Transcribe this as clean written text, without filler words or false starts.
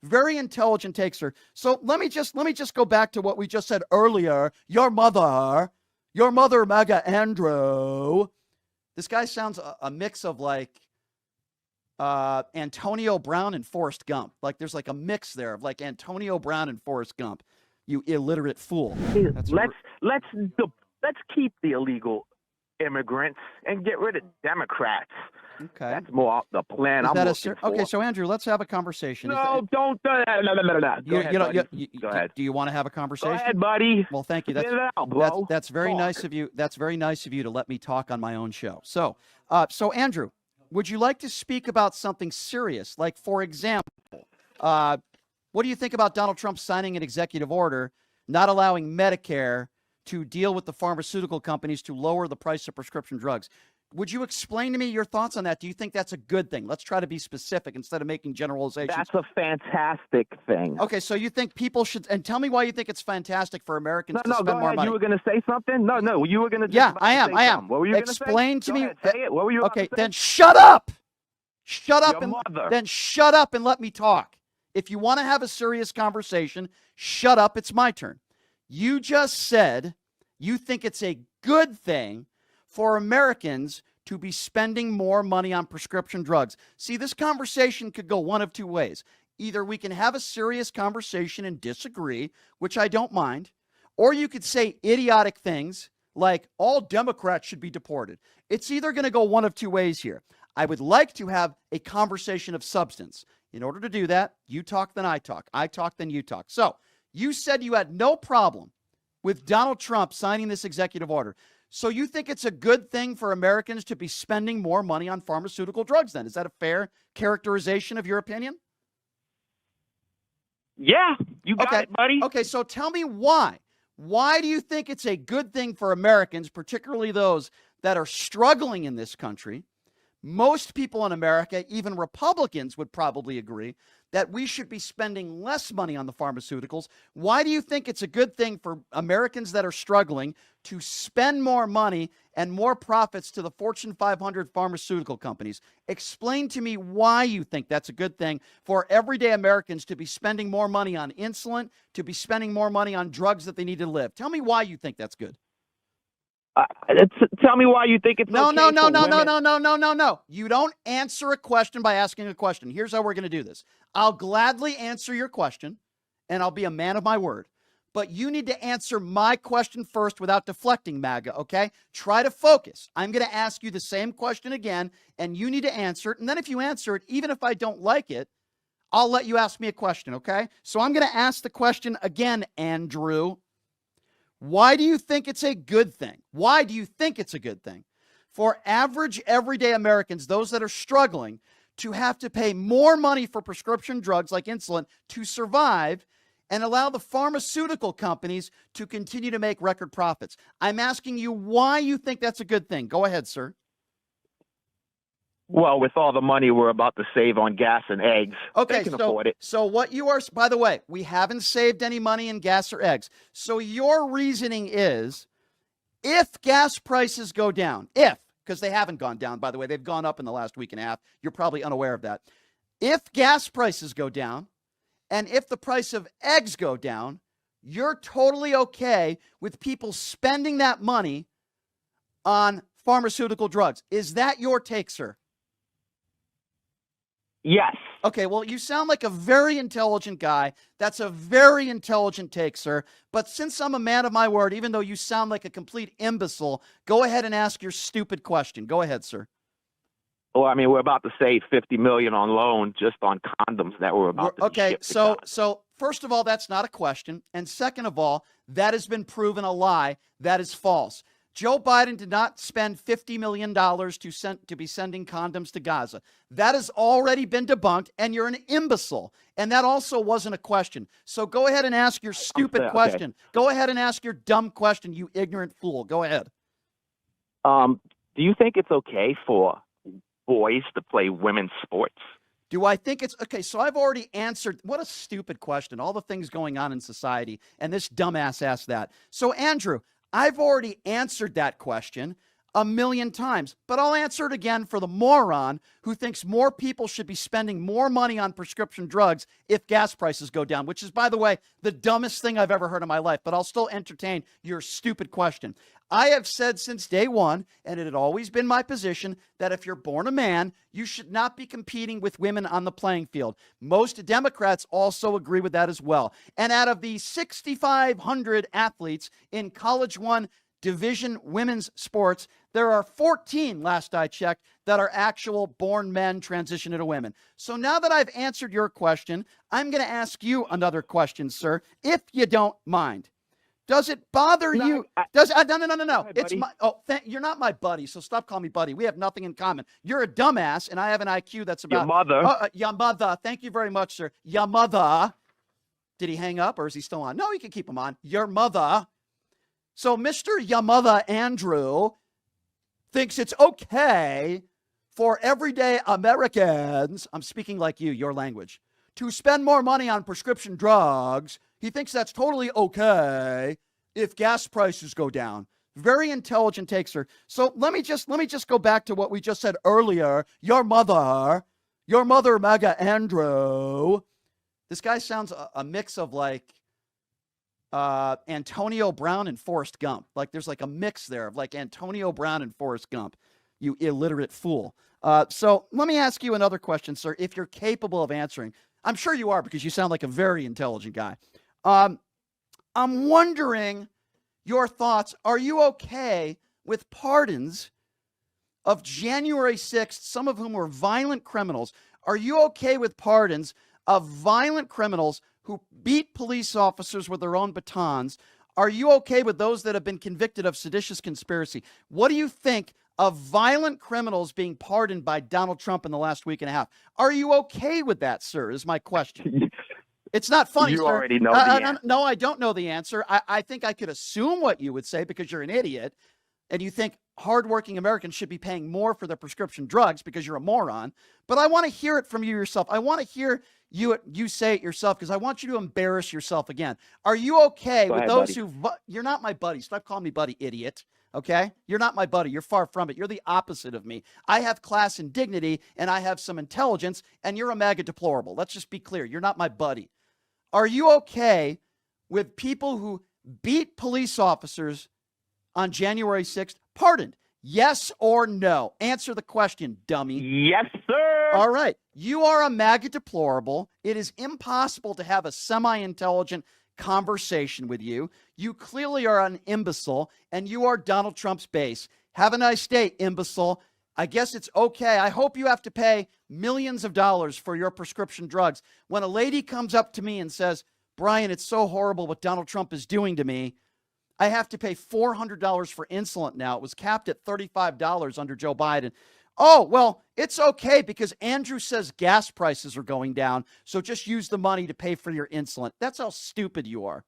Very intelligent take, sir. So let me just go back to what we just said earlier. Your mother, MAGA Andrew. This guy sounds a mix of like Antonio Brown and Forrest Gump. Like there's like a mix there of like Antonio Brown and Forrest Gump. You illiterate fool. Let's keep the illegal immigrants and get rid of Democrats. Okay. That's more the plan I'm looking for. Okay, so Andrew, let's have a conversation. No, don't. No. Go ahead. Do you want to have a conversation? Go ahead, buddy. Well, thank you. That's very nice of you. That's very nice of you to let me talk on my own show. So Andrew, would you like to speak about something serious? Like, for example, what do you think about Donald Trump signing an executive order not allowing Medicare to deal with the pharmaceutical companies to lower the price of prescription drugs? Would you explain to me your thoughts on that? Do you think that's a good thing? Let's try to be specific instead of making generalizations. That's a fantastic thing. Okay, so you think people should, and tell me why you think it's fantastic for Americans to spend go more ahead. money. You were going to say something? No, you were going to. Yeah, I am. What were you going to say? Explain to me. Ahead, say it. What were you? Okay, then shut up. Shut up Your mother. Then shut up and let me talk. If you want to have a serious conversation, shut up. It's my turn. You just said you think it's a good thing for Americans to be spending more money on prescription drugs. See, this conversation could go one of two ways. Either we can have a serious conversation and disagree, which I don't mind, or you could say idiotic things like all Democrats should be deported. It's either going to go one of two ways here. I would like to have a conversation of substance. In order to do that, you talk, then I talk. I talk, then you talk. So you said you had no problem with Donald Trump signing this executive order. So you think it's a good thing for Americans to be spending more money on pharmaceutical drugs then? Is that a fair characterization of your opinion? Yeah, you got it, buddy. Okay, so tell me why. Why do you think it's a good thing for Americans, particularly those that are struggling in this country? Most people in America, even Republicans, would probably agree that we should be spending less money on the pharmaceuticals. Why do you think it's a good thing for Americans that are struggling to spend more money and more profits to the Fortune 500 pharmaceutical companies? Explain to me why you think that's a good thing for everyday Americans to be spending more money on insulin, to be spending more money on drugs that they need to live. Tell me why you think that's good. Tell me why you think it's No. No. You don't answer a question by asking a question. Here's how we're going to do this. I'll gladly answer your question, and I'll be a man of my word. But you need to answer my question first without deflecting, MAGA, okay? Try to focus. I'm going to ask you the same question again, and you need to answer it. And then if you answer it, even if I don't like it, I'll let you ask me a question, okay? So I'm going to ask the question again, Andrew. Why do you think it's a good thing? Why do you think it's a good thing for average, everyday Americans, those that are struggling, to have to pay more money for prescription drugs like insulin to survive and allow the pharmaceutical companies to continue to make record profits? I'm asking you why you think that's a good thing. Go ahead, sir. Well, with all the money we're about to save on gas and eggs, okay, they can afford it. So what you are, by the way, we haven't saved any money in gas or eggs. So your reasoning is if gas prices go down, because they haven't gone down, by the way, they've gone up in the last week and a half. You're probably unaware of that. If gas prices go down and if the price of eggs go down, you're totally okay with people spending that money on pharmaceutical drugs. Is that your take, sir? Yes. Okay, well, you sound like a very intelligent guy. That's a very intelligent take, sir. But since I'm a man of my word, even though you sound like a complete imbecile, go ahead and ask your stupid question. Go ahead, sir. Well, I mean, we're about to save $50 million on loan just on condoms that we're about to ship to China. So first of all, that's not a question. And second of all, that has been proven a lie. That is false. Joe Biden did not spend $50 million to be sending condoms to Gaza. That has already been debunked, and you're an imbecile. And that also wasn't a question. So go ahead and ask your stupid question. Go ahead and ask your dumb question, you ignorant fool. Go ahead. Do you think it's okay for boys to play women's sports? Do I think it's okay? So I've already answered. What a stupid question. All the things going on in society, and this dumbass asked that. So, Andrew, I've already answered that question. a million times, but I'll answer it again for the moron who thinks more people should be spending more money on prescription drugs if gas prices go down, which is, by the way, the dumbest thing I've ever heard in my life, but I'll still entertain your stupid question. I have said since day one, and it had always been my position, that if you're born a man, you should not be competing with women on the playing field. Most Democrats also agree with that as well. And out of the 6,500 athletes in College One Division women's sports, there are 14, last I checked, that are actual born men transition into women. So now that I've answered your question, I'm going to ask you another question, sir, if you don't mind. Does it bother you? No. It's my, you're not my buddy, so stop calling me buddy. We have nothing in common. You're a dumbass, and I have an IQ that's about... Your mother. Your mother. Thank you very much, sir. Your mother. Did he hang up, or is he still on? No, you can keep him on. Your mother. So Mr. Your mother, Andrew, thinks it's okay for everyday Americans, I'm speaking like you, your language, to spend more money on prescription drugs. He thinks that's totally okay if gas prices go down. Very intelligent take, sir. So let me just go back to what we just said earlier. Your mother, MAGA Andrew. This guy sounds a mix of like Antonio Brown and Forrest Gump. Like there's like a mix there of like Antonio Brown and Forrest Gump. You illiterate fool. So let me ask you another question, sir, if you're capable of answering. I'm sure you are because you sound like a very intelligent guy. I'm wondering your thoughts. Are you okay with pardons of January 6th, some of whom were violent criminals? Are you okay with pardons of violent criminals who beat police officers with their own batons? Are you okay with those that have been convicted of seditious conspiracy? What do you think of violent criminals being pardoned by Donald Trump in the last week and a half? Are you okay with that, sir, is my question. It's not funny, you sir. You already know the answer. No, I don't know the answer. I think I could assume what you would say because you're an idiot and you think hardworking Americans should be paying more for their prescription drugs because you're a moron. But I want to hear it from you yourself. I want to hear you say it yourself because I want you to embarrass yourself again. Are you okay with those who... You're not my buddy. Stop calling me buddy, idiot. Okay? You're not my buddy. You're far from it. You're the opposite of me. I have class and dignity, and I have some intelligence, and you're a MAGA deplorable. Let's just be clear. You're not my buddy. Are you okay with people who beat police officers on January 6th pardoned? Yes or no? Answer the question, dummy. Yes, sir. All right. You are a MAGA deplorable. It is impossible to have a semi-intelligent conversation with you. You clearly are an imbecile, and you are Donald Trump's base. Have a nice day, imbecile. I guess it's okay. I hope you have to pay millions of dollars for your prescription drugs. When a lady comes up to me and says, Brian, it's so horrible what Donald Trump is doing to me, I have to pay $400 for insulin now. It was capped at $35 under Joe Biden. Oh, well, it's okay because Andrew says gas prices are going down, so just use the money to pay for your insulin. That's how stupid you are.